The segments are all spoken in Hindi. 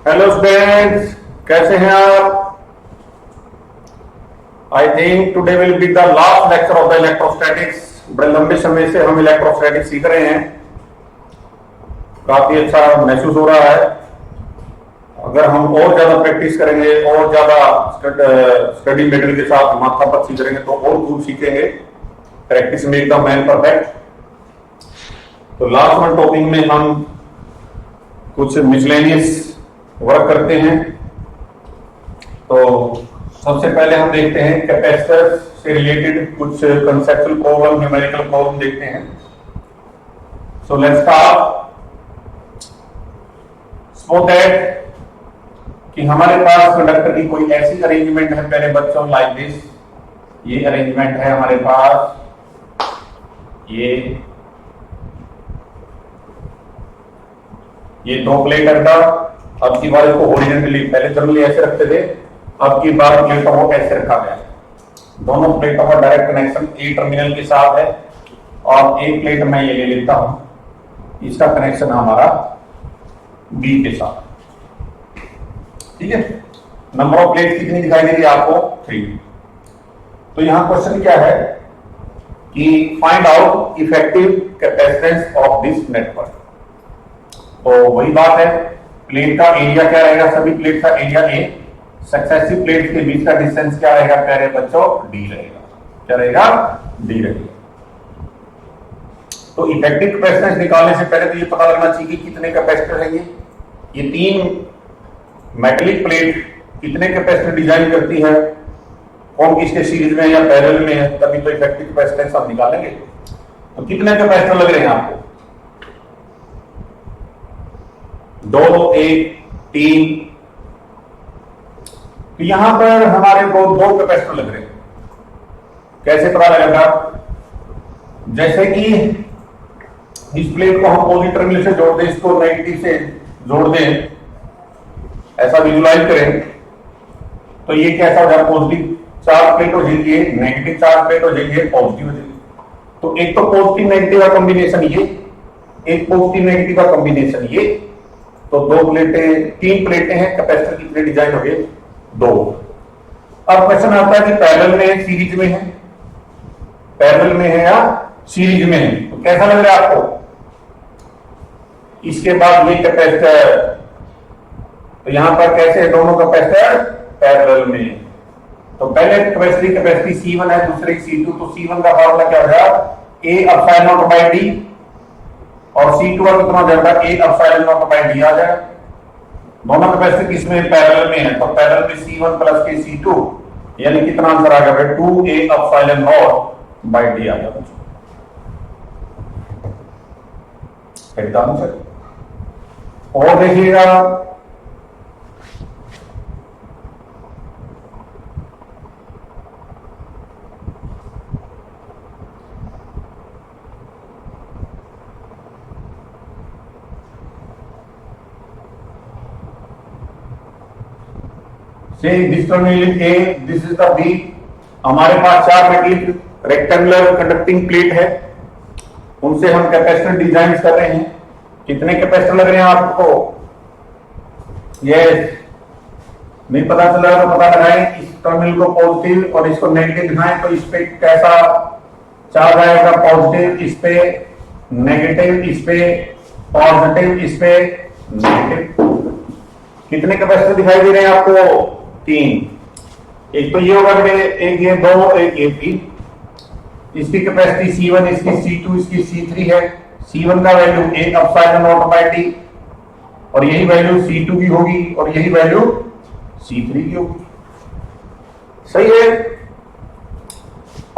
हेलो स्टूडेंट्स, कैसे हैं आप? I think today will be the last lecture of the electrostatics. बड़े लंबे समय से हम इलेक्ट्रोस्टैटिक्स सीख रहे हैं, काफी अच्छा महसूस हो रहा है। अगर हम और ज्यादा प्रैक्टिस करेंगे और ज्यादा स्टडी मटेरियल के साथ माथा पर सीख करेंगे तो और खूब सीखेंगे। Practice make the man perfect. तो लास्ट वन टॉपिक में हम कुछ मिसलेनियस वर्क करते हैं। तो सबसे पहले हम देखते हैं कैपेसिटर से रिलेटेड कुछ कंसेप्चुअल प्रॉब्लम, न्यूमेरिकल प्रॉब्लम देखते हैं। So let's start. Suppose that कि हमारे पास कंडक्टर की कोई ऐसी अरेंजमेंट है, पहले बच्चों लाइक दिस। ये अरेंजमेंट है हमारे पास, ये दो प्लेट का। अब की बार इसको हॉरिजॉन्टली, पहले जनरली ऐसे रखते थे, अब की बार प्लेटों को ऐसे रखा गया। दोनों प्लेटों का डायरेक्ट कनेक्शन ए टर्मिनल के साथ है और एक प्लेट में ये ले लेता हूं, इसका कनेक्शन हमारा बी के साथ। ठीक है, नंबर ऑफ प्लेट कितनी दिखाई दे रही है आपको? 3। तो यहां क्वेश्चन क्या है कि find out effective capacitance of this network. तो वही बात है, प्लेट का एरिया क्या रहेगा? सभी प्लेट का एरिया ए, सक्सेसिव प्लेट के बीच का डिस्टेंस क्या रहेगा प्यारे बच्चों? डी रहेगा। क्या रहेगा? डी रहेगा। तो इफेक्टिव कैपेसिटेंस निकालने से पहले तो ये पता लगना चाहिए कि कितने कैपेसिटर है। ये 3 मेटलिक प्लेट कितने कैपेसिटर डिजाइन करती है, कौन किसके सीरीज में या पैरेलल में है, तभी तो इफेक्टिव कैपेसिटेंस आप निकालेंगे। तो कितने कैपेसिटर लग रहे हैं आपको? 2, 1, 3। तो यहां पर हमारे को 2 कैपेसिटर लग रहे हैं। कैसे पता लगेगा? जैसे कि इस प्लेट को हम पॉजिटिव टर्मिनल से जोड़ दें, इसको नेगेटिव से जोड़ दें, ऐसा विजुलाइज करें तो ये कैसा हो जाए? पॉजिटिव चार्ज प्लेट हो जाएगी, नेगेटिव चार्ज प्लेट हो जाएगी, पॉजिटिव हो जाएगी। तो एक तो पॉजिटिव नेगेटिव का कॉम्बिनेशन ये, एक पॉजिटिव नेगेटिव का कॉम्बिनेशन ये। तो 3 प्लेटें हैं, कैपेसिटर कितने डिजाइन हो गए? 2। अब क्वेश्चन आता है कि पैरेलल में है, सीरीज में है? पैरेलल में है या सीरीज में है? तो कैसा लग रहा है आपको? इसके बाद ये कैपेसिटर, तो यहां पर कैसे दोनों कैपेसिटर पैरेलल में। तो पहले कैपेसिटी C1 है, दूसरे C2। तो C1 का फॉर्मूला क्या हो जाएगा? A epsilon not by D, और C2 का कितना हो जाएगा? A epsilon not by D आ जाएगा। दोनों कैपेसिटर किसमें? पैरेलल में है। तो पैरेलल में C1 प्लस के C2, यानी कितना आंसर आ गया? 2A epsilon not by D आ जाएगा। एकदम से और देखिएगा, this terminal A, this is the B। हमारे पास 4 मेटलिक रेक्टेंगुलर कंडक्टिंग प्लेट है, उनसे हम कैपेसिटर डिजाइन कर रहे हैं। कितने कैपेसिटर लग रहे हैं आपको? ये नहीं पता चला तो पता लगाएं। इस टर्मिनल को पॉजिटिव और इसको नेगेटिव दिखाएं तो इस पे कैसा चार्ज आएगा? पॉजिटिव, इस पे नेगेटिव, इस पे पॉजिटिव, इस पे नेगेटिव। कितने कैपेसिटर दिखाई दे रहे हैं आपको? 3। एक तो ये होगा, एक ये 2, एक ये 3। इसकी कैपेसिटी C1, इसकी C2, इसकी C3 है। C1 का value A epsilon not by D, और यही वैल्यू C2 की होगी, और यही वैल्यू C3 की होगी। सही है।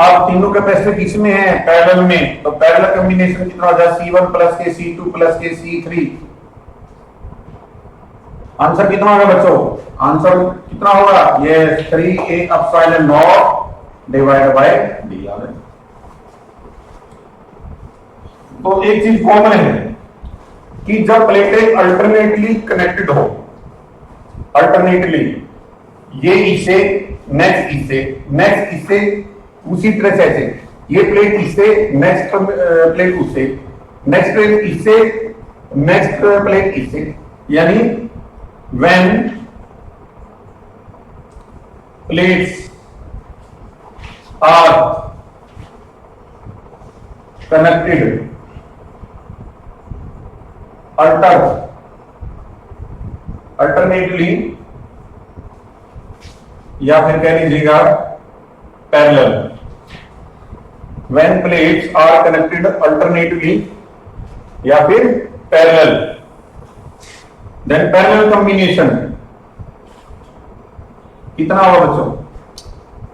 अब तीनों कैपेसिटर किसमें है? पैरेलल में। तो पैरेलल कॉम्बिनेशन कितना हो जाए? C1 प्लस के C2 प्लस के C3। आंसर कितना होगा बच्चों? आंसर कितना होगा? ये 3A epsilon not divide by D आ गया। तो एक चीज कॉमन है कि जब प्लेटें अल्टरनेटली कनेक्टेड हो, अल्टरनेटली, ये इससे नेक्स्ट इससे, नेक्स्ट इससे, उसी तरह से ऐसे ये प्लेट इससे, नेक्स्ट प्लेट उससे, नेक्स्ट प्लेट इससे, नेक्स्ट प्लेट इससे, यानी when plates are connected alternately या फिर कह लीजिएगा parallel, when plates are connected alternatively या फिर पैरेलल, then parallel combination कितना होगा बच्चों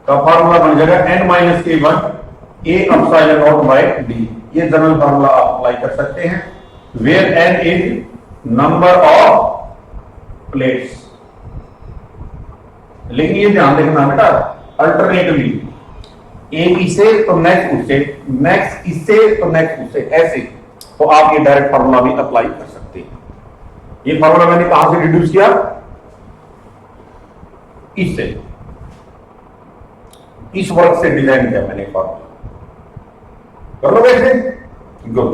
का फॉर्मूला बन जाएगा n-k1 a epsilon naught by d। ये जनरल फॉर्मूला आप अप्लाई कर सकते हैं, where n is number of plates। लेकिन ये ध्यान देखना बेटा, अल्टरनेटिवली एक इससे तो नेक्स्ट उससे, नेक्स्ट इससे तो नेक्स्ट उससे, ऐसे तो आप ये डायरेक्ट फॉर्मूला भी अप्लाई कर सकते हैं। ये फॉर्मूला मैंने कहां से रिड्यूस किया, इससे, इस वर्क से डिजाइन किया मैंने फॉर्मूला। कर लो वैसे, गुड।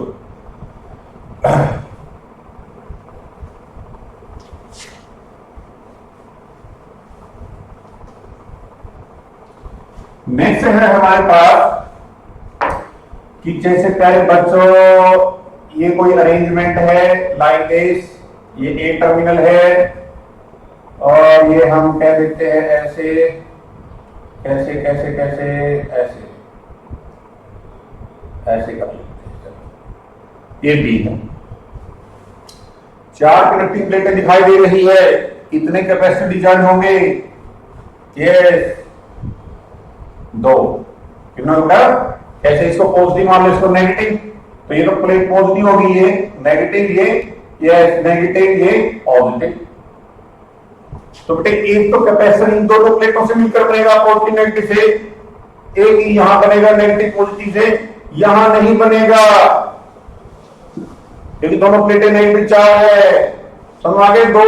नेक्स्ट है हमारे पास कि जैसे प्यारे बच्चों ये कोई अरेंजमेंट है लाइक दिस, ये ए टर्मिनल है और ये हम कह देते हैं ऐसे, कैसे कैसे कैसे ऐसे ऐसे कर लेते हैं, ये बी है। 4 कनेक्टिंग प्लेटें दिखाई दे रही है, कितने कैपेसिटर डिजाइन होंगे, ये 2, कितना होगा, कैसे इसको पॉजिटिव मान लो, इसको नेगेटिव, तो ये तो प्लेट पॉजिटिव होगी, ये नेगेटिव, ये नेगेटिव, ये पॉजिटिव। तो बेटे एक तो कैपेसिटर इन दोनों प्लेटों से मिलकर बनेगा पॉजिटिव नेगेटिव से, एक ही यहां बनेगा नेगेटिव पॉजिटिव से, यहां नहीं बनेगा क्योंकि दोनों प्लेटें नेगेटिव चार्ज है। समझ आ गए, 2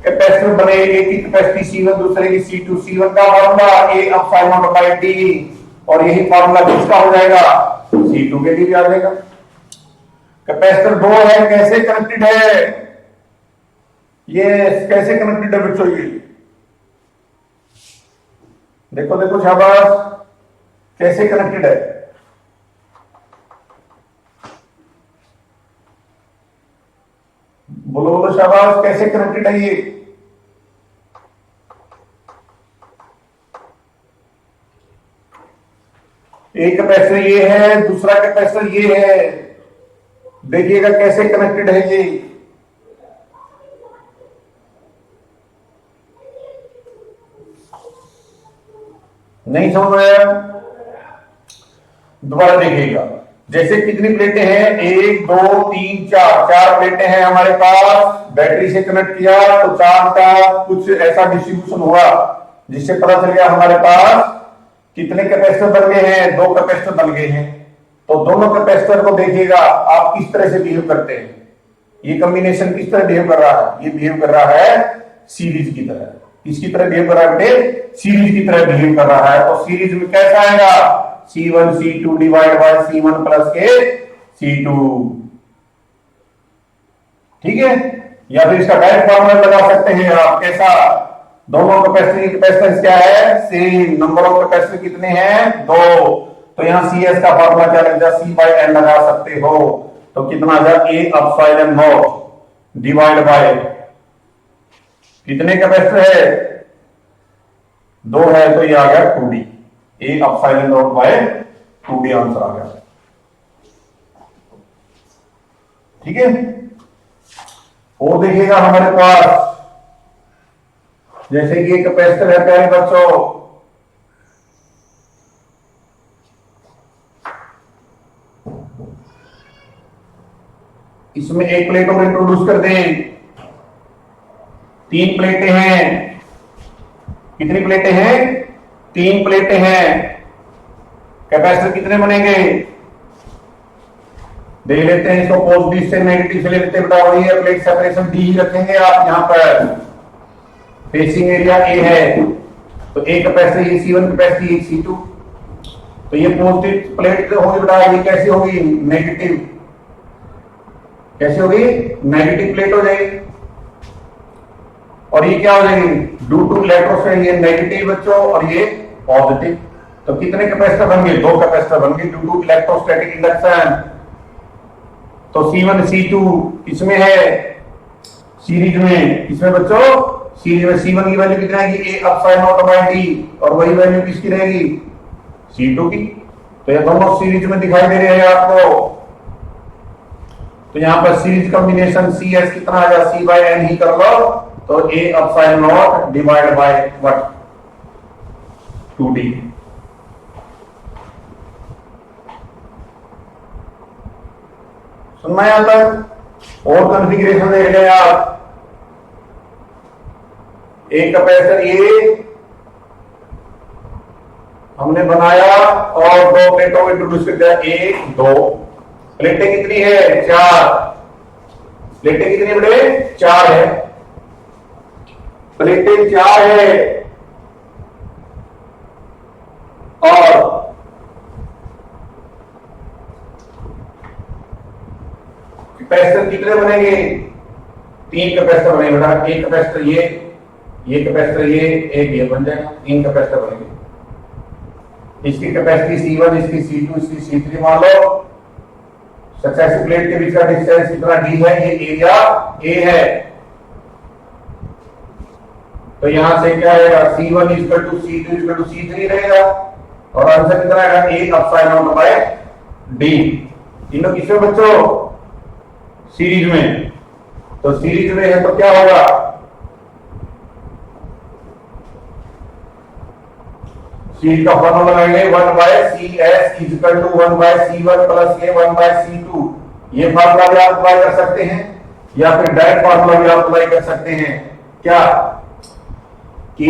कैपेसिटर बने, एक की कैपेसिटी C1 दूसरे की C2, C1 का formula A epsilon naught by D, और यही फॉर्मूला किसका हो जाएगा, C2 के लिए भी आ जाएगा। कैपेसिटर 2 है, कैसे कनेक्टेड है, ये कैसे कनेक्टेड है बच्चों, ये देखो देखो शाबाश, कैसे कनेक्टेड है, बोलो बोलो शाबाश, कैसे कनेक्टेड है ये, एक कैपेसिटर ये है, दूसरा कैपेसिटर ये है, देखिएगा कैसे कनेक्टेड है ये। नहीं समझ में आया, दोबारा देखिएगा। जैसे कितनी प्लेटें हैं, 1 2 3 4 प्लेटें हैं हमारे पास, बैटरी से कनेक्ट किया तो चार्ज का कुछ ऐसा डिस्ट्रीब्यूशन हुआ जिससे पता चल गया हमारे पास कितने कैपेसिटर बन गए हैं, 2 कैपेसिटर बन गए हैं। तो दोनों कैपेसिटर को देखिएगा आप किस तरह से बिहेव करते हैं, ये कॉम्बिनेशन किस तरह बिहेव कर रहा है, ये बिहेव कर रहा है सीरीज की तरह। किसकी तरह बिहेव कर रहा है बेटे, सीरीज की तरह बिहेव कर रहा है। तो सीरीज में कैसा आएगा, C1 C2 divide by C1 plus के C2, ठीक है। या फिर इसका डायरेक्ट फॉर्मूला लगा सकते हैं आप, कैसा, दोनों कैपेसिटेंस क्या है, सेम, नंबर ऑफ कैपेसिटर कितने हैं, 2, तो यहां CS का फॉर्मूला क्या लग जाए, C/N लगा सकते हो। तो कितना आ जाए, A epsilon naught divide by कितने कैपेसिटर है, 2 है, तो ये आ गया 2D, A epsilon naught by 2D answer आ गया, ठीक है। और देखिएगा हमारे पास जैसे कि ये कैपेसिटर है प्यारे बच्चों, इसमें एक प्लेट और इंट्रोड्यूस कर दें, 3 प्लेटें हैं, कितनी प्लेटें हैं, 3 प्लेटें हैं, कैपेसिटर कितने बनेंगे, देख लेते हैं इसको, पॉजिटिव से नेगेटिव से ले लेते हैं बेटा, वही है, प्लेट सेपरेशन D ही रखेंगे आप। यहां पर फेसिंग एरिया A है, तो एक कैपेसिटर ये C1 कैपेसिटी, एक C2, तो ये पॉजिटिव प्लेट होगी बेटा, ये कैसी होगी, नेगेटिव, कैसी होगी, नेगेटिव प्लेट हो जाएगी। और ये क्या हो जाएगी, ड्यू टू इलेक्ट्रोस्टैटिक, ये नेगेटिव बच्चों और ये पॉजिटिव। तो कितने कैपेसिटर बन गए, 2 कैपेसिटर बन गए ड्यू टू इलेक्ट्रोस्टैटिक इंडक्शन। तो C1 C2 किसमें है, सीरीज में, किसमें बच्चों, सीरीज में। C1 की वैल्यू कितनी आएगी, A epsilon not by D, और वही वैल्यू किसकी रहेगी, C2 की। तो ये दोनों सीरीज में दिखाई दे रहे हैं आपको। तो यहां पर सीरीज कॉम्बिनेशन CS कितना आ जाए, C/N ही कर लो, तो A epsilon not divide by what, 2D। सुनना यहां तक। और कॉन्फ़िगरेशन देख लें आप। एक कैपेसिटर ये हमने बनाया और 2 प्लेटों को इंट्रोड्यूस कर दिया, 1 2। प्लेटें कितनी है, 4। प्लेटें कितनी बड़े, 4 है। प्लेटें 4 है और कैपेसिटर कितने बनेंगे, 3 कैपेसिटर बनेंगे बेटा। एक कैपेसिटर ये कैपेसिटर एक ये बन जाएगा, 3 कैपेसिटर बनेंगे। इसकी कैपेसिटी C1, इसकी C2, इसकी C3 मान लो। सक्सेसिव प्लेट के बीच का डिस्टेंस कितना D है, ये एरिया A है। तो यहां से क्या आएगा, C1 equal to C2 equal to C3 रहेगा, और आंसर कितना आएगा, A epsilon not by D। तीनों किसमें बच्चों, सीरीज में। तो सीरीज में है तो क्या होगा, सीरीज का फॉर्मूला लगाएंगे 1/CS equal to 1/C1 plus के 1/C2। ये फॉर्मूला भी आप अप्लाई कर सकते हैं, या फिर डायरेक्ट फॉर्मूला भी आप अप्लाई कर सकते हैं। क्या कि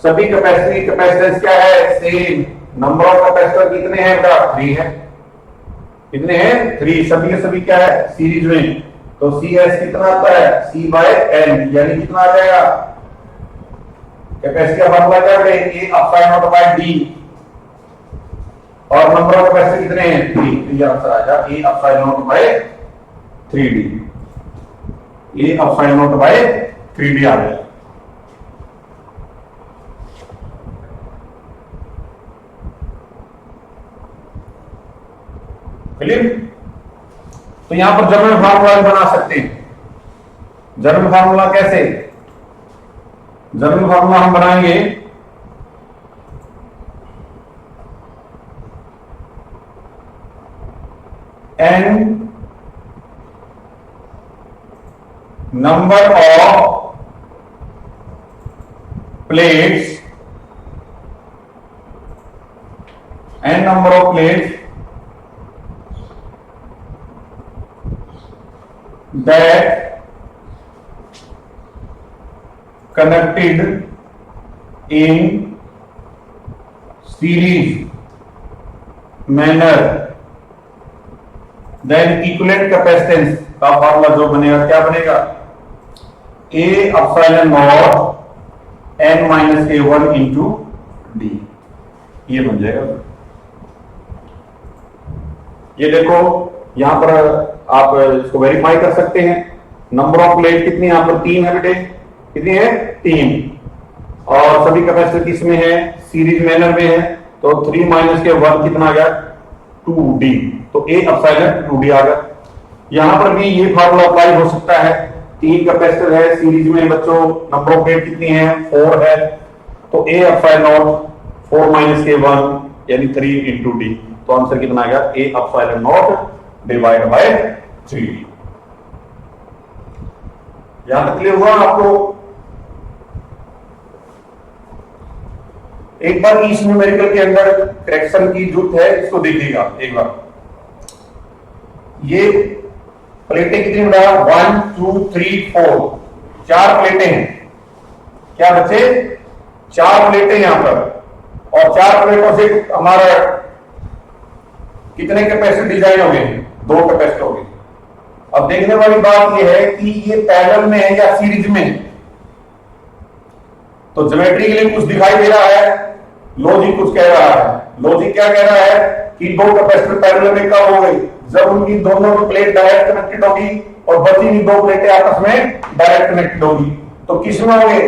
सभी कैपेसिटेंस क्या है, सेम। नंबर ऑफ कैपेसिटर कितने हैं बेटा, 3 है। कितने हैं, 3। सभी के सभी क्या है, सीरीज में। तो CS कितना आता है, C/N, यानी कितना आ जाएगा, कैपेसिटी का फॉर्मूला क्या है, A epsilon not by D, और नंबर ऑफ कैपेसिटर कितने हैं, 3। तो ये आंसर आ जाएगा A epsilon not by 3D। A epsilon not by 3D आ जाएगा। क्लियर। तो यहां पर जनरल फार्मूला बना सकते हैं। जनरल फार्मूला कैसे, जनरल फार्मूला हम बनाएंगे n number of plates, n number of plates that connected in series manner, then equivalent capacitance का फॉर्मूला जो बनेगा, क्या बनेगा, A epsilon not N minus A1 into D, ये बन जाएगा। ये देखो यहां पर आप इसको वेरीफाई कर सकते हैं। नंबर ऑफ प्लेट कितनी, यहां पर 3 है बेटे, कितनी है, 3। और सभी कैपेसिटर किसमें है, सीरीज मैनर में है। तो 3 माइनस के 1 कितना आ गया, 2D। तो A अपसाइलन 2D आ गया। यहां पर भी ये फार्मूला अप्लाई हो सकता है। 3 कैपेसिटर है सीरीज में बच्चों, नंबर ऑफ प्लेट कितनी है, 4 है। तो A अपसाइलन नॉट 4 माइनस के 1 यानी 3 इंटू D। तो आंसर कितना आ गया, A epsilon not divide by 3। यहां तक क्लियर हुआ आपको। एक बार इस न्यूमेरिकल के अंदर करेक्शन की जरूरत है, इसको देखिएगा एक बार। ये प्लेटें कितनी बड़ा, 1 2 3 4, 4 प्लेटें हैं। क्या बच्चे, 4 प्लेटें यहां पर, और 4 प्लेटों से हमारा कितने कैपेसिटर डिजाइन हो गए, 2 कैपेसिटर हो गए। अब देखने वाली बात यह है कि ये पैरेलल में है या सीरीज में है। तो ज्योमेट्री के लिए कुछ दिखाई दे रहा है, लॉजिक कुछ कह रहा है। लॉजिक क्या कह रहा है कि 2 कैपेसिटर पैरेलल में कब हो गई, जब उनकी दोनों की प्लेट डायरेक्ट कनेक्टेड होगी और बची हुई दो प्लेटें आपस में डायरेक्ट कनेक्टेड होगी। तो किसमें होंगे?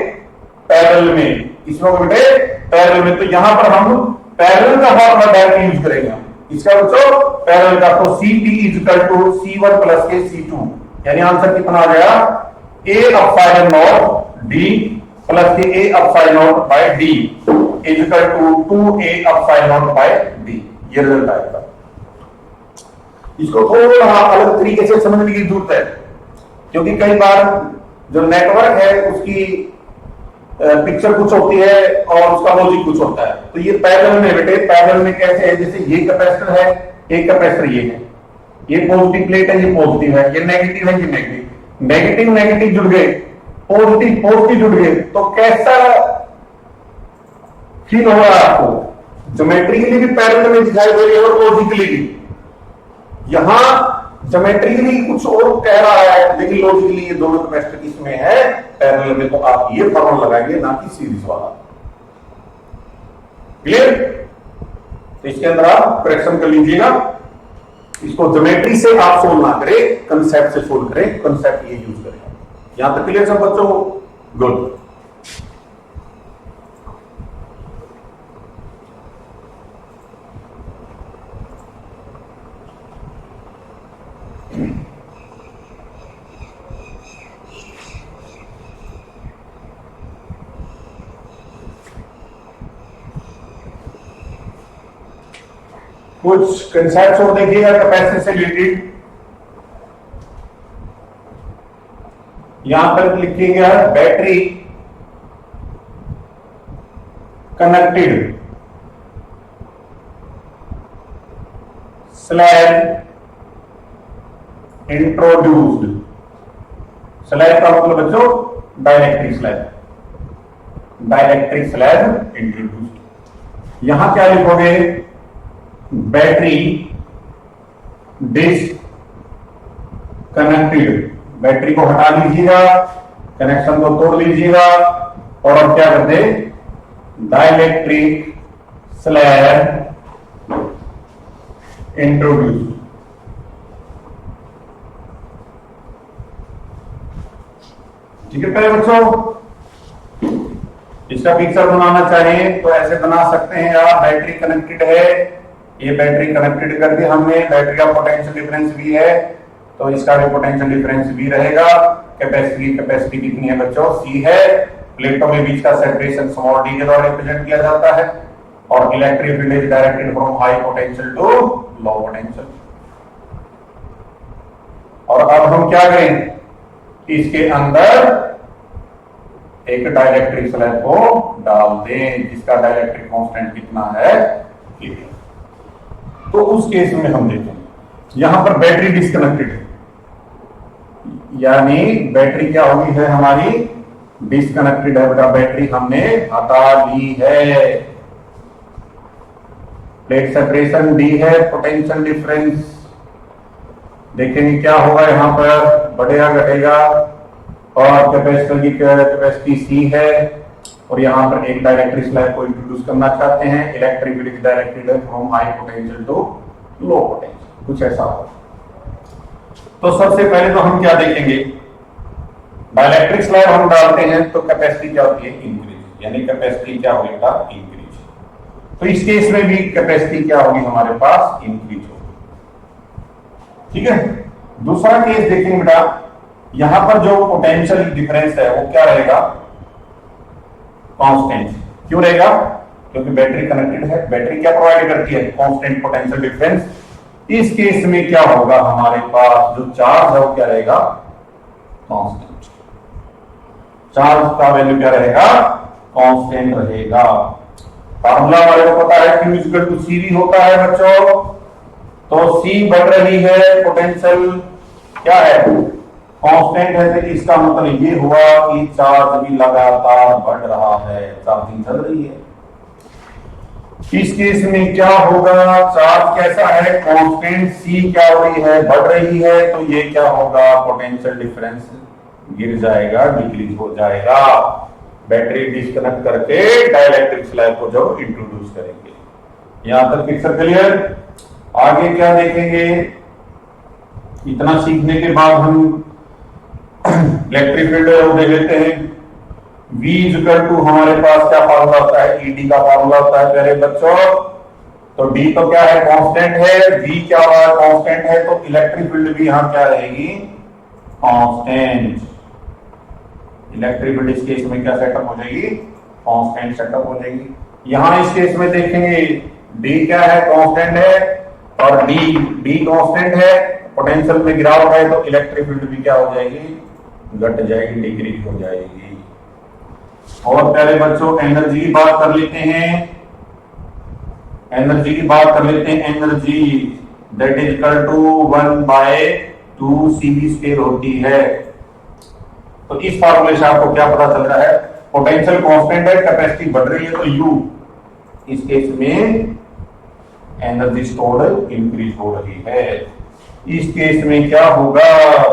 पैरेलल में। किसमें होंगे बेटे? पैरेलल में। तो यहां पर हम पैरेलल का फॉर्मूला डायरेक्ट यूज करेंगे। इसका बच्चों पैरेलल का, तो Ct equal to C1 plus के C2, यानी आंसर कितना आ गया? A epsilon not D plus के A epsilon not by D equal to 2A epsilon not by D। ये रिजल्ट आएगा। इसको थोड़ा अलग तरीके से समझने की जरूरत है, क्योंकि कई बार जो नेटवर्क है उसकी पिक्चर कुछ होती है और उसका लॉजिक कुछ होता है। तो ये पैरेलल में बेटे, पैरेलल में कैसे है? जैसे ये कैपेसिटर है, एक कैपेसिटर ये है, ये पॉजिटिव प्लेट है, ये पॉजिटिव है, ये नेगेटिव है, ये नेगेटिव। नेगेटिव नेगेटिव जुड़ गए, पॉजिटिव पॉजिटिव जुड़ गए, तो कैसा फील हो रहा है आपको? ज्योमेट्रिकली भी पैरेलल में दिखाई दे रही है और लॉजिकली भी। यहां ज्योमेट्रिकली कुछ और कह रहा है, लेकिन लॉजिकली ये दोनों कैपेसिटर किसमें है? पैरेलल में। तो आप ये फॉर्मूला लगाएंगे, ना कि सीरीज वाला। क्लियर? तो इसके अंदर आप करेक्शन कर लीजिएगा। इसको ज्योमेट्री से आप सोल्व ना करें, कंसेप्ट से सोल्व करें। कंसेप्ट ये यूज करें। यहां तक क्लियर सब बच्चों? गुड। कुछ कंसेप्ट और देखिएगा कैपेसिटर से रिलेटेड। यहां पर लिखिएगा battery connected slab introduced. Slab का मतलब बच्चों dielectric slab, dielectric slab introduced. यहां क्या लिखोगे? Battery disc connected. बैटरी को हटा लीजिएगा, कनेक्शन को तोड़ लीजिएगा, और अब क्या करते? Dielectric slab introduce. ठीक है पहले बच्चों, इसका पिक्चर बनाना चाहिए तो ऐसे बना सकते हैं आप। बैटरी कनेक्टेड है, ये बैटरी कनेक्टेड कर दी हमने। बैटरी का पोटेंशियल डिफरेंस भी है, तो इसका भी पोटेंशियल डिफरेंस भी रहेगा। कैपेसिटी कितनी है बच्चों? C है। प्लेटों के बीच का सेपरेशन स्मॉल d के द्वारा रिप्रेजेंट किया जाता है, और electric field is directed from high potential to low potential. और अब हम क्या करें? इसके अंदर एक डाइलेक्ट्रिक स्लैब को डाल दें, जिसका डाइलेक्ट्रिक कांस्टेंट कितना है? तो उस केस में हम देखेंगे यहां पर बैटरी डिस्कनेक्टेड है, यानी बैटरी क्या होगी? है हमारी डिस्कनेक्टेड है बेटा। बैटरी हमने हटा ली है। प्लेट सेपरेशन D है, पोटेंशियल डिफरेंस देखेंगे क्या होगा यहां पर, बढ़ेगा घटेगा। और कैपेसिटर की कैपेसिटी C है, और यहां पर एक डाइलेक्ट्रिक स्लैब को इंट्रोड्यूस करना चाहते हैं। Electric field is directed from high potential to low potential, कुछ ऐसा होगा। तो सबसे पहले तो हम क्या देखेंगे? डाइलेक्ट्रिक स्लैब हम डालते हैं तो कैपेसिटी क्या होती है? इंक्रीज, यानी कैपेसिटी क्या होगी बेटा? इंक्रीज। तो इस केस में भी कैपेसिटी क्या होगी हमारे पास? इंक्रीज होगी। ठीक है। दूसरा केस देखेंगे बेटा, यहां पर जो पोटेंशियल डिफरेंस है वो क्या रहेगा? कांस्टेंट। क्यों रहेगा? क्योंकि बैटरी कनेक्टेड है। बैटरी क्या प्रोवाइड करती है? Constant potential difference. इस केस में क्या होगा? हमारे पास जो चार्ज है वो क्या रहेगा? कांस्टेंट। चार्ज का वैल्यू क्या रहेगा? कांस्टेंट रहेगा। फार्मूला हमारे को पता है, Q इक्वल टू CV होता है बच्चों। तो C बढ़ रही है, पोटेंशियल क्या है? कांस्टेंट है। तो इसका मतलब ये हुआ कि चार्ज भी लगातार बढ़ रहा है, चार्जिंग चल रही है। इस केस में क्या होगा? चार्ज कैसा है? कांस्टेंट। C क्या हो रही है? बढ़ रही है। तो ये क्या होगा? पोटेंशियल डिफरेंस गिर जाएगा, डिक्रीज हो जाएगा। बैटरी डिस्कनेक्ट करके डाइलेक्ट्रिक स्लैब को जो इंट्रोड्यूस करेंगे। यहां तक पिक्चर क्लियर? आगे क्या देखेंगे? इतना सीखने के बाद हम इलेक्ट्रिक फील्ड देख लेते हैं। V इक्वल टू हमारे पास क्या फॉर्मूला होता है, ईडी का फॉर्मूला होता है प्यारे बच्चों। तो D तो क्या है, कांस्टेंट है, V क्या हुआ है, कांस्टेंट है, तो इलेक्ट्रिक फील्ड भी यहां क्या रहेगी, कांस्टेंट। इलेक्ट्रिक फील्ड इस केस में क्या सेटअप हो जाएगी, कांस्टेंट सेटअप हो जाएगी। यहां इस केस में देखेंगे D क्या है, कांस्टेंट है, और D कांस्टेंट है, पोटेंशियल में गिरावट है, तो इलेक्ट्रिक फील्ड भी क्या हो जाएगी, घट जाएगी, डिक्रीज हो जाएगी। और प्यारे बच्चों एनर्जी की बात कर लेते हैं, energy that is equal to 1/2 होती है। तो इस फॉर्मूले से आपको क्या पता चल रहा है, पोटेंशियल कांस्टेंट है, कैपेसिटी बढ़ रही है, तो U इस केस में एनर्जी स्टोर्ड इंक्रीज हो रही है। इस केस में क्या होगा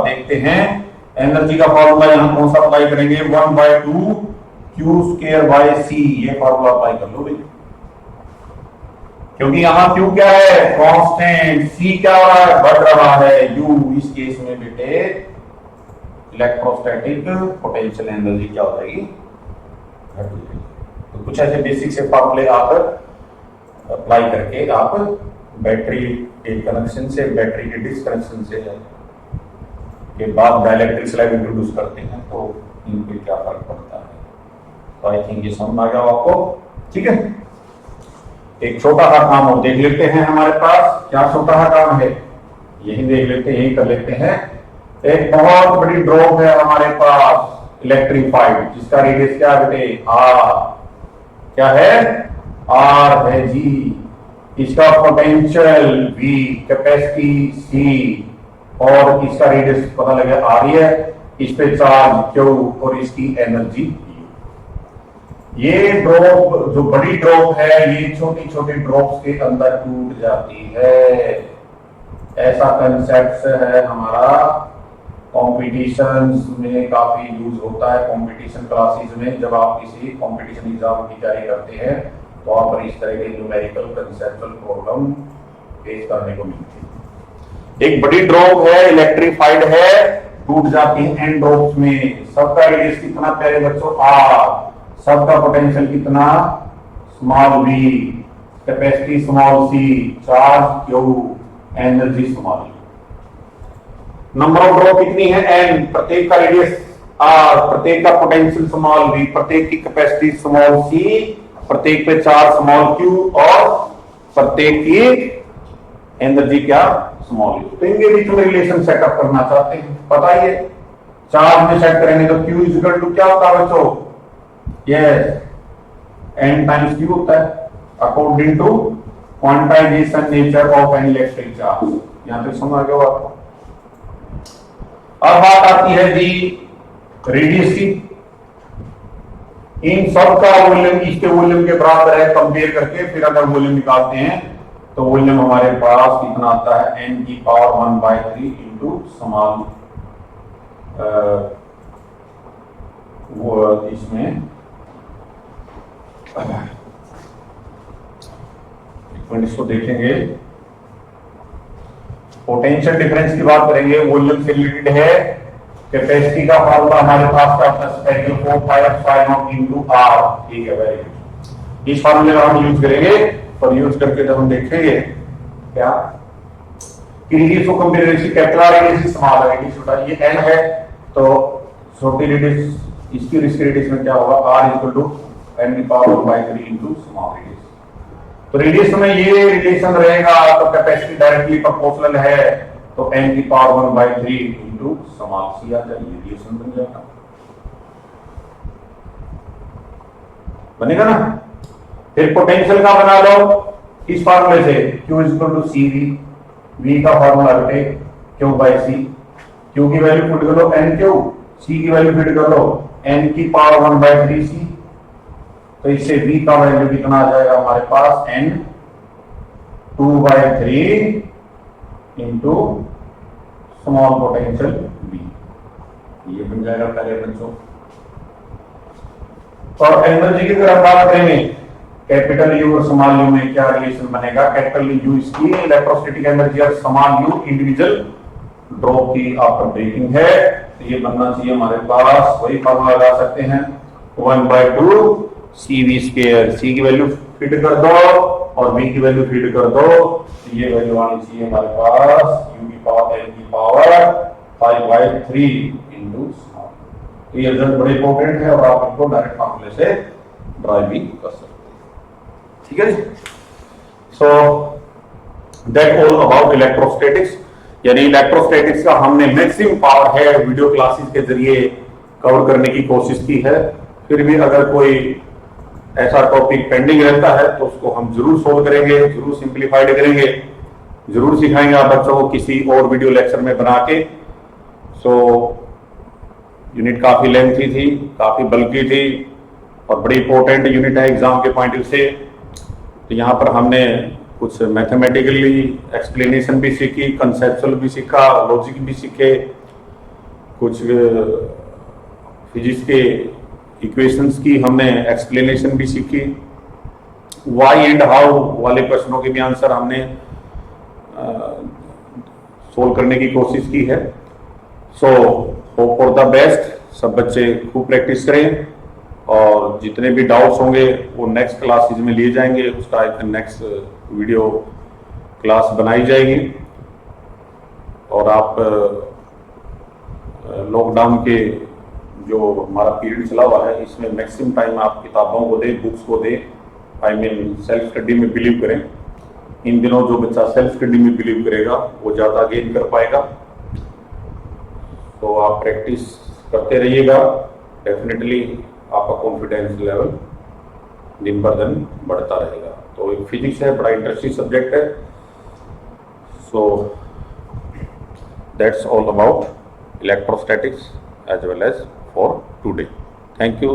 देखते हैं। एनर्जी का फॉर्मूला यहां कौन सा अप्लाई करेंगे, 1/2 Q²/c, ये फॉर्मूला अप्लाई कर लो भाई, क्योंकि यहां Q क्या है, कांस्टेंट, C क्या हो रहा है, बढ़ रहा है, U इस केस में बेटे इलेक्ट्रोस्टैटिक पोटेंशियल एनर्जी क्या हो जाएगी, घट जाएगी। तो कुछ ऐसे बेसिक से फॉर्मूले आप अप्लाई करके आप बैटरी के कनेक्शन से, बैटरी के डिस्कनेक्शन से के बाद डाइलेक्ट्रिक स्लैब इंट्रोड्यूस करते हैं, तो इन पे क्या फर्क पड़ता है। तो आई थिंक ये समझ आ गया आपको, ठीक है। एक छोटा सा काम और देख लेते हैं, हमारे पास क्या छोटा सा काम है, यही देख लेते हैं, यही कर लेते हैं। एक बहुत बड़ी ड्रॉप है हमारे पास इलेक्ट्रीफाइड, जिसका रेडियस क्या है बेटे, आर, क्या है, आर है जी। इसका पोटेंशियल V, कैपेसिटी C, और इसका रेडियस पता लगे आर ही है, इस पे चार्ज Q और इसकी एनर्जी। ये ड्रॉप जो बड़ी ड्रॉप है, ये छोटी छोटी ड्रॉप्स के अंदर टूट जाती है। ऐसा कंसेप्ट है हमारा, कॉम्पिटिशन्स में काफी यूज होता है। कॉम्पिटिशन क्लासेस में जब आप किसी कॉम्पिटिशन एग्जाम की तैयारी करते हैं, तो वहां पर इस तरह के न्यूमेरिकल कंसेप्चुअल प्रॉब्लम फेस करने को मिलती है। एक बड़ी ड्रॉप है, इलेक्ट्रीफाइड है, टूट जाती है एन ड्रॉप्स में। सबका रेडियस कितना प्यारे बच्चों, आर, सबका पोटेंशियल कितना, small v, capacity small c, charge q, energy small u। Number of drop कितनी है, n, प्रत्येक का रेडियस r, प्रत्येक का पोटेंशियल स्मॉल v, प्रत्येक की कैपेसिटी स्मॉल c, प्रत्येक पे चार्ज स्मॉल q, और प्रत्येक की एनर्जी क्या, स्मॉल u। तो इनके बीच में रिलेशन सेटअप करना चाहते हैं, पता ही है। चार्ज में सेट करेंगे तो q इक्वल टू क्या होता है बच्चों, यस, n टाइम्स q होता है, according to quantization nature of an electric charge. यहां तक समझ आ गया आपको। अब बात आती है जी रेडियस की। इन सब का वॉल्यूम इसके वॉल्यूम के बराबर है, कंपेयर करके फिर अगर वॉल्यूम निकालते हैं तो वॉल्यूम हमारे पास कितना आता है, n की पावर 1/3 इंटू स्मॉल, वो इसमें इसको देखेंगे, पोटेंशियल डिफरेंस की बात करेंगे, वॉल्यूम से रिलेटेड है। कैपेसिटी का फॉर्मूला हमारे पास क्या होता है, स्पेक्ट्रल 4π इनटू आर, ठीक है, वेरी गुड। इस फॉर्मूले का हम यूज करेंगे, और यूज करके जब हम देखेंगे क्या कि रेडियस को कंपेयर करेंगे, कैपिटल रेडियस स्मॉल रेडियस छोटा, ये n है, तो छोटी रेडियस इसकी रेडियस में क्या होगा, r इक्वल टू n की पावर 1/3 इनटू स्मॉल रेडियस। तो रेडियस में ये रिलेशन रहेगा, तो कैपेसिटी डायरेक्टली प्रोपोर्शनल है, तो n की पावर 1/3 इनटू स्मॉल c आ जाएगी, रिलेशन बन जाएगा, बनेगा ना। फिर पोटेंशियल का बना लो इस फॉर्मूले से, q equal to cv, v का फॉर्मूला रखे q/c, q की वैल्यू पुट कर लो nq, c की वैल्यू पुट कर लो n की पावर 1/3c, तो इससे v का वैल्यू कितना आ जाएगा हमारे पास, n 2/3 into small potential v, ये बन जाएगा पहले बच्चों। और एनर्जी की तरफ बात करेंगे, कैपिटल U और स्मॉल u में क्या रिलेशन बनेगा, कैपिटल U इसकी इलेक्ट्रोस्टैटिक एनर्जी और स्मॉल u इंडिविजुअल ड्रॉप की आफ्टर ब्रेकिंग है। तो ये बनना चाहिए हमारे पास, वही फॉर्मूला लगा सकते हैं 1/2 CV स्क्वायर। सी की वैल्यू फीड कर दो और V की वैल्यू फीड कर दो, तो ये वैल्यू आनी चाहिए हमारे पास U की पावर N की पावर 5/3 इंटू। तो ये रिजल्ट बड़े इंपॉर्टेंट है और आप इनको डायरेक्ट फॉर्मूले से ड्राइव भी कर सकते हैं। ठीक है जी। So that all about electrostatics. यानी इलेक्ट्रोस्टैटिक्स का हमने मैक्सिमम पावर है वीडियो क्लासेस के जरिए कवर करने की कोशिश की है। फिर भी अगर कोई ऐसा टॉपिक पेंडिंग रहता है तो उसको हम जरूर सोल्व करेंगे, जरूर सिंप्लीफाइड करेंगे, जरूर सिखाएंगे आप बच्चों को किसी और वीडियो लेक्चर में बना के। सो यूनिट काफी लेंथी थी, काफी बल्कि थी और बड़ी इंपॉर्टेंट यूनिट है एग्जाम के पॉइंट ऑफ से। तो यहाँ पर हमने कुछ मैथमेटिकली एक्सप्लेनेशन भी सीखी, कंसेप्चुअल भी सीखा, लॉजिक भी सीखे, कुछ फिजिक्स के इक्वेशंस की हमने एक्सप्लेनेशन भी सीखी, व्हाई एंड हाउ वाले प्रश्नों के भी आंसर हमने सोल्व करने की कोशिश की है। So hope for the best, सब बच्चे खूब प्रैक्टिस करें और जितने भी डाउट्स होंगे वो नेक्स्ट क्लासेज में लिए जाएंगे, उसका एक नेक्स्ट वीडियो क्लास बनाई जाएगी। और आप लॉकडाउन के जो हमारा पीरियड चला हुआ है इसमें मैक्सिमम टाइम आप किताबों को दें, बुक्स को दें, आई मीन सेल्फ स्टडी में बिलीव करें। इन दिनों जो बच्चा सेल्फ स्टडी में बिलीव करेगा वो ज़्यादा गेन कर पाएगा। तो आप प्रैक्टिस करते रहिएगा, डेफिनेटली आपका कॉन्फिडेंस लेवल दिन पर दिन बढ़ता रहेगा। तो एक फिजिक्स है, बड़ा इंटरेस्टिंग सब्जेक्ट है। So that's all about electrostatics as well as for today. Thank you.